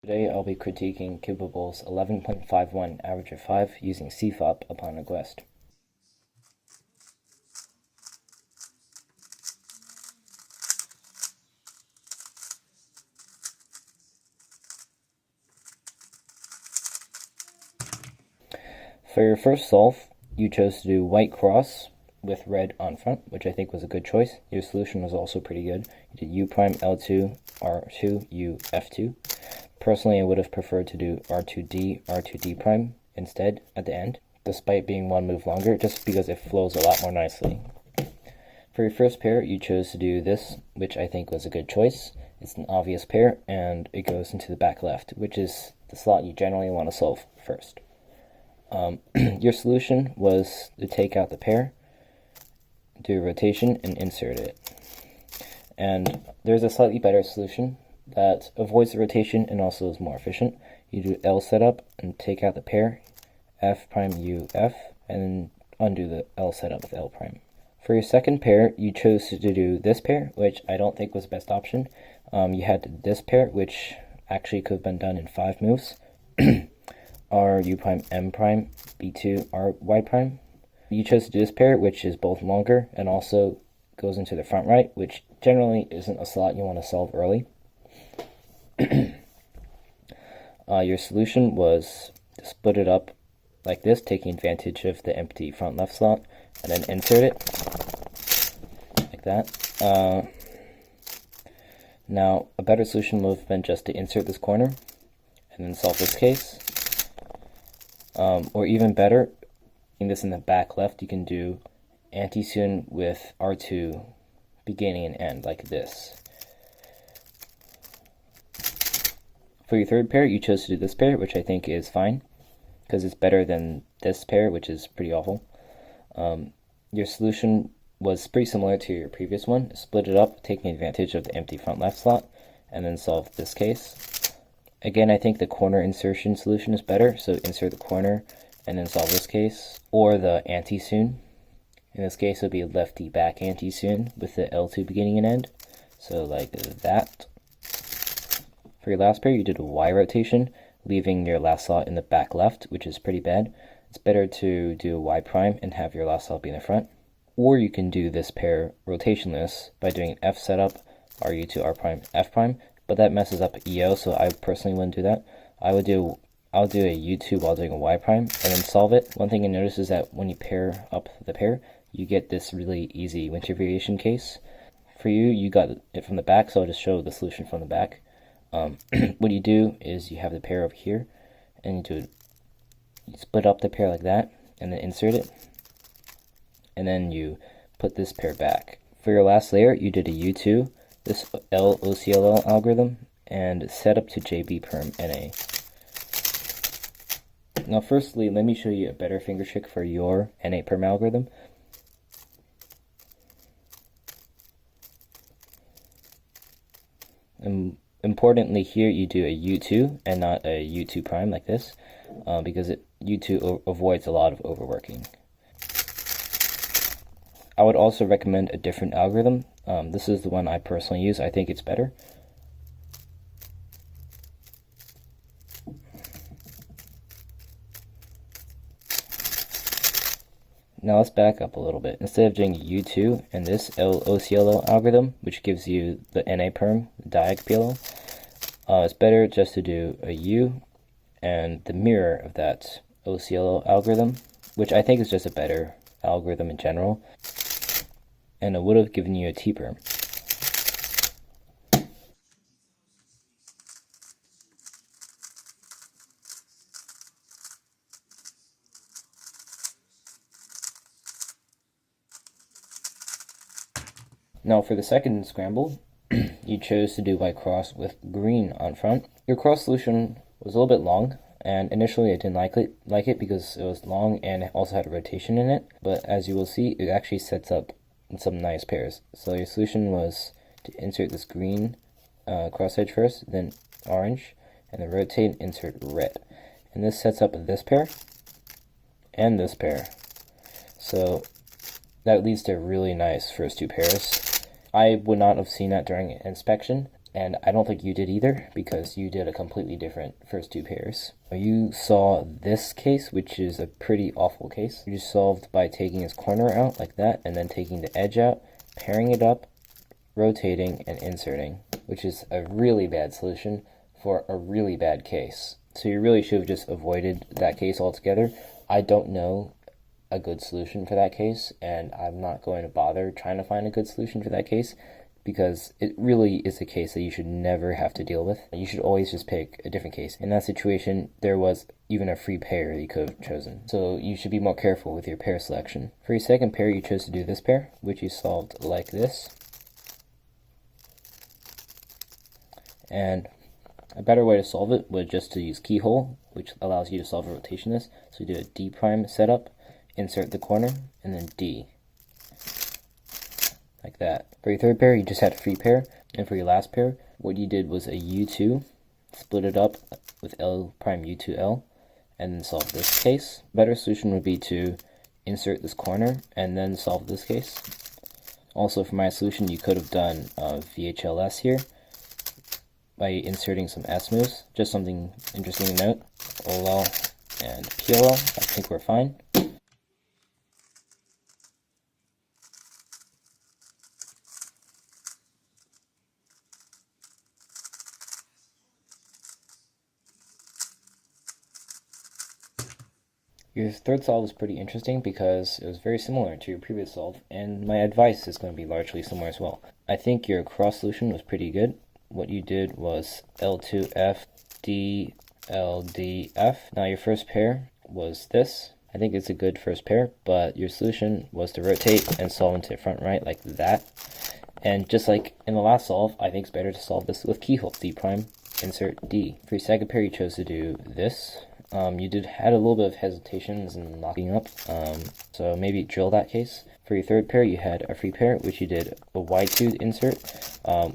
Today I'll be critiquing Cubable's 11.51 average of 5 using CFOP upon request. For your first solve, you chose to do white cross with red on front, which I think was a good choice. Your solution was also pretty good. You did U prime, L2, R2, U, F2. Personally, I would have preferred to do R2D, R2D prime instead at the end, despite being one move longer, just because it flows a lot more nicely. For your first pair, you chose to do this, which I think was a good choice. It's an obvious pair, and it goes into the back left, which is the slot you generally want to solve first. Your solution was to take out the pair, do a rotation, and insert it. And there's a slightly better solution that avoids the rotation and also is more efficient. You do L setup and take out the pair, F prime U F, and then undo the L setup with L prime. For your second pair, you chose to do this pair, which I don't think was the best option. You had this pair, which actually could have been done in 5 moves. R U prime M prime, B2 R Y prime. You chose to do this pair, which is both longer and also goes into the front right, which generally isn't a slot you want to solve early. Your solution was to split it up like this, taking advantage of the empty front left slot, and then insert it like that. Now, a better solution would have been just to insert this corner and then solve this case. Or even better, in this in the back left, you can do anti-soon with R2 beginning and end like this. For your third pair, you chose to do this pair, which I think is fine, because it's better than this pair, which is pretty awful. Your solution was pretty similar to your previous one. Split it up, taking advantage of the empty front left slot, and then solve this case. Again, I think the corner insertion solution is better, so insert the corner and then solve this case, or the anti-soon. In this case, it would be a lefty back anti-soon with the L2 beginning and end, so like that. For your last pair, you did a Y rotation, leaving your last slot in the back left, which is pretty bad. It's better to do a Y prime and have your last slot be in the front. Or you can do this pair rotationless by doing an F setup, RU2 R prime, F prime, but that messes up EO, so I personally wouldn't do that. I'll do a U2 while doing a Y prime, and then solve it. One thing you notice is that when you pair up the pair, you get this really easy winter variation case. For you, you got it from the back, so I'll just show the solution from the back. What you do is you have the pair over here, and you split up the pair like that, and then insert it, and then you put this pair back. For your last layer, you did a U2, this OCLL algorithm, and set up to JB perm NA. Now firstly, let me show you a better finger trick for your NA perm algorithm. Importantly here, you do a U2 and not a U2 prime like this, because U2 avoids a lot of overworking. I would also recommend a different algorithm. This is the one I personally use. I think it's better. Now let's back up a little bit. Instead of doing U2 and this OCLO algorithm, which gives you the NA perm, the diag PLO, it's better just to do a U and the mirror of that OCLO algorithm, which I think is just a better algorithm in general, and it would have given you a T perm. Now for the second scramble, you chose to do white cross with green on front. Your cross solution was a little bit long, and initially I didn't like it because it was long and it also had a rotation in it, but as you will see, it actually sets up in some nice pairs. So your solution was to insert this green cross edge first, then orange, and then rotate and insert red. And this sets up this pair and this pair. So that leads to really nice first two pairs. I would not have seen that during inspection, and I don't think you did either, because you did a completely different first two pairs. You saw this case, which is a pretty awful case. You solved by taking his corner out like that, and then taking the edge out, pairing it up, rotating, and inserting, which is a really bad solution for a really bad case. So you really should have just avoided that case altogether. I don't know a good solution for that case, and I'm not going to bother trying to find a good solution for that case, because it really is a case that you should never have to deal with. You should always just pick a different case. In that situation, there was even a free pair you could have chosen. So you should be more careful with your pair selection. For your second pair, you chose to do this pair, which you solved like this. And a better way to solve it was just to use keyhole, which allows you to solve a rotationist. So you do a D prime setup, insert the corner, and then D. Like that. For your third pair, you just had a free pair, and for your last pair, what you did was a U2, split it up with L prime U2L, and then solve this case. A better solution would be to insert this corner and then solve this case. Also, for my solution, you could have done VHLS here by inserting some S moves. Just something interesting to note. OL and PLL, I think we're fine. Your third solve was pretty interesting because it was very similar to your previous solve, and my advice is going to be largely similar as well. I think your cross solution was pretty good. What you did was L2F, D, L, D, F. Now your first pair was this. I think it's a good first pair, but your solution was to rotate and solve into front right like that. And just like in the last solve, I think it's better to solve this with keyhole, D prime, insert D. For your second pair, you chose to do this. You had a little bit of hesitations and locking up, so maybe drill that case. For your third pair, you had a free pair, which you did a Y2 insert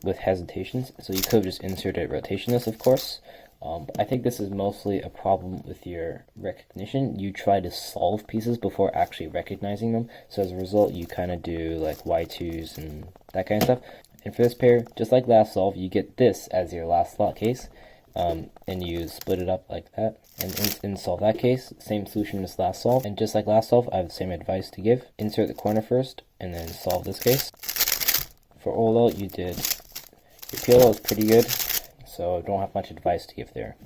with hesitations, so you could have just inserted rotationist, of course. I think this is mostly a problem with your recognition. You try to solve pieces before actually recognizing them, so as a result, you kind of do like Y2s and that kind of stuff. And for this pair, just like last solve, you get this as your last slot case. And you split it up like that and solve that case. Same solution as last solve, and just like last solve, I have the same advice to give. Insert the corner first and then solve this case. For OLL, you did your PLL is pretty good, so I don't have much advice to give there.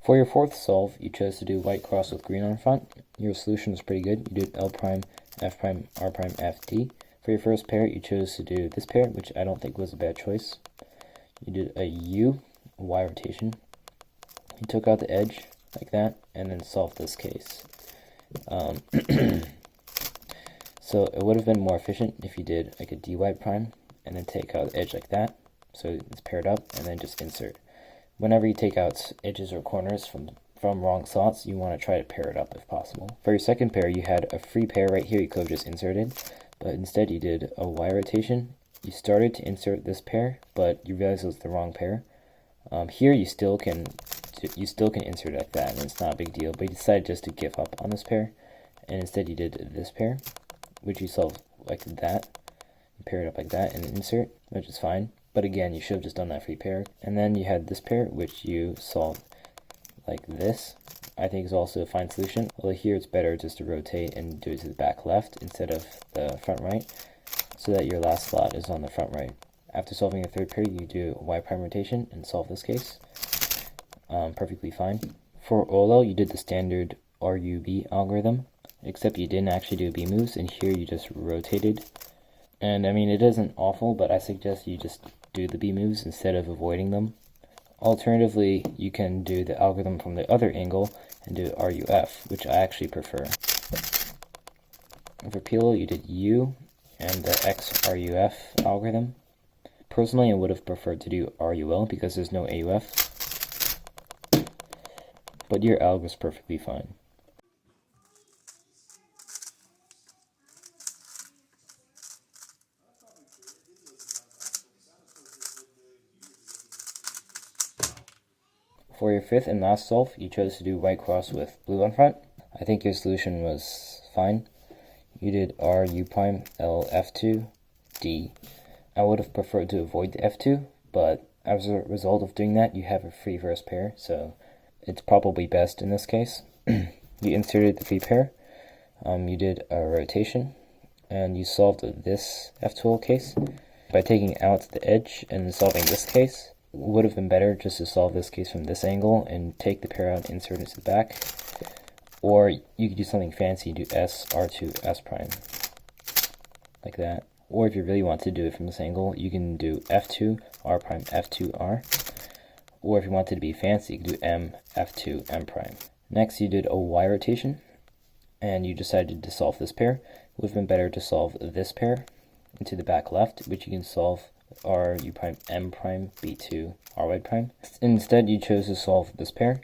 For your fourth solve, you chose to do white cross with green on front. Your solution was pretty good. You did L prime, F prime, R prime, F, D. For your first pair, you chose to do this pair, which I don't think was a bad choice. You did a U, a Y rotation. You took out the edge like that, and then solved this case. So it would have been more efficient if you did like a DY prime, and then take out the edge like that, so it's paired up, and then just insert. Whenever you take out edges or corners from wrong slots, you want to try to pair it up if possible. For your second pair, you had a free pair right here you could have just inserted, but instead you did a Y rotation. You started to insert this pair, but you realized it was the wrong pair. Here you still can insert it like that, and it's not a big deal, but you decided just to give up on this pair, and instead you did this pair, which you solved like that. You pair it up like that and insert, which is fine. But again, you should have just done that free pair. And then you had this pair, which you solved like this. I think is also a fine solution. Although here it's better just to rotate and do it to the back left instead of the front right, so that your last slot is on the front right. After solving your third pair, you do a Y prime rotation and solve this case. Perfectly fine. For OLL, you did the standard RUB algorithm, except you didn't actually do B moves, and here you just rotated. And I mean, it isn't awful, but I suggest you just do the B moves instead of avoiding them. Alternatively, you can do the algorithm from the other angle and do RUF, which I actually prefer. For PLL, you did U and the XRUF algorithm. Personally, I would have preferred to do RUL because there's no AUF, but your alg was perfectly fine. For your fifth and last solve, you chose to do white cross with blue on front. I think your solution was fine. You did R, U prime, L, F2, D. I would have preferred to avoid the F2, but as a result of doing that, you have a free first pair, so it's probably best in this case. You inserted the free pair, you did a rotation, and you solved this F12 case by taking out the edge and solving this case. It would have been better just to solve this case from this angle and take the pair out and insert it to the back. Or you could do something fancy, do S, R2, S prime, like that. Or if you really want to do it from this angle, you can do F2, R prime, F2, R. Or if you wanted to be fancy, you could do M, F2, M prime. Next, you did a Y rotation, and you decided to solve this pair. It would have been better to solve this pair into the back left, which you can solve R, U prime, M prime, B2, R Y prime. Instead, you chose to solve this pair,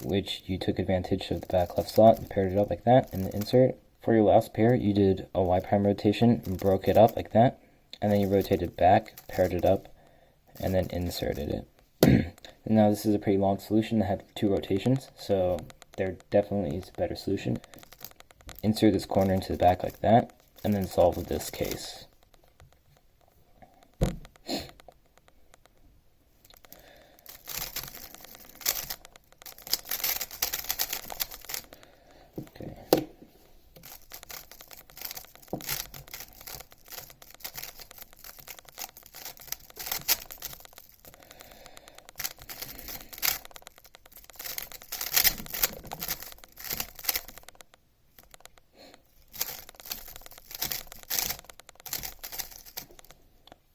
which you took advantage of the back left slot and paired it up like that in the insert. For your last pair, you did a Y prime rotation and broke it up like that, and then you rotated back, paired it up, and then inserted it. And now this is a pretty long solution that had 2 rotations, so there definitely is a better solution. Insert this corner into the back like that, and then solve this case. Okay.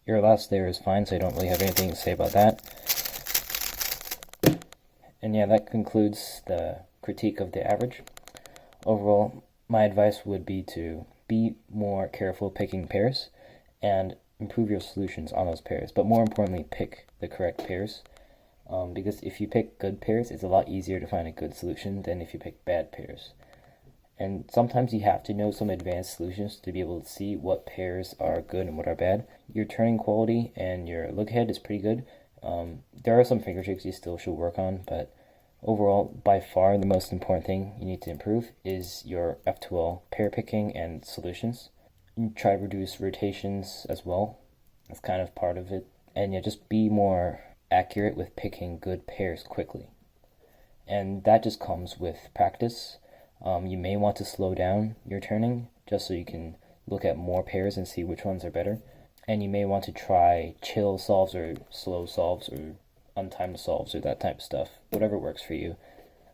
Your last layer is fine, so I don't really have anything to say about that. And yeah, that concludes the critique of the average. Overall, my advice would be to be more careful picking pairs and improve your solutions on those pairs, but more importantly, pick the correct pairs. Because if you pick good pairs, it's a lot easier to find a good solution than if you pick bad pairs. And sometimes you have to know some advanced solutions to be able to see what pairs are good and what are bad. Your turning quality and your look ahead is pretty good. There are some finger tricks you still should work on, but overall, by far, the most important thing you need to improve is your F2L pair picking and solutions. You try to reduce rotations as well. That's kind of part of it. And yeah, just be more accurate with picking good pairs quickly. And that just comes with practice. You may want to slow down your turning just so you can look at more pairs and see which ones are better. And you may want to try chill solves or slow solves or untimed solves or that type of stuff. Whatever works for you.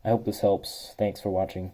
I hope this helps. Thanks for watching.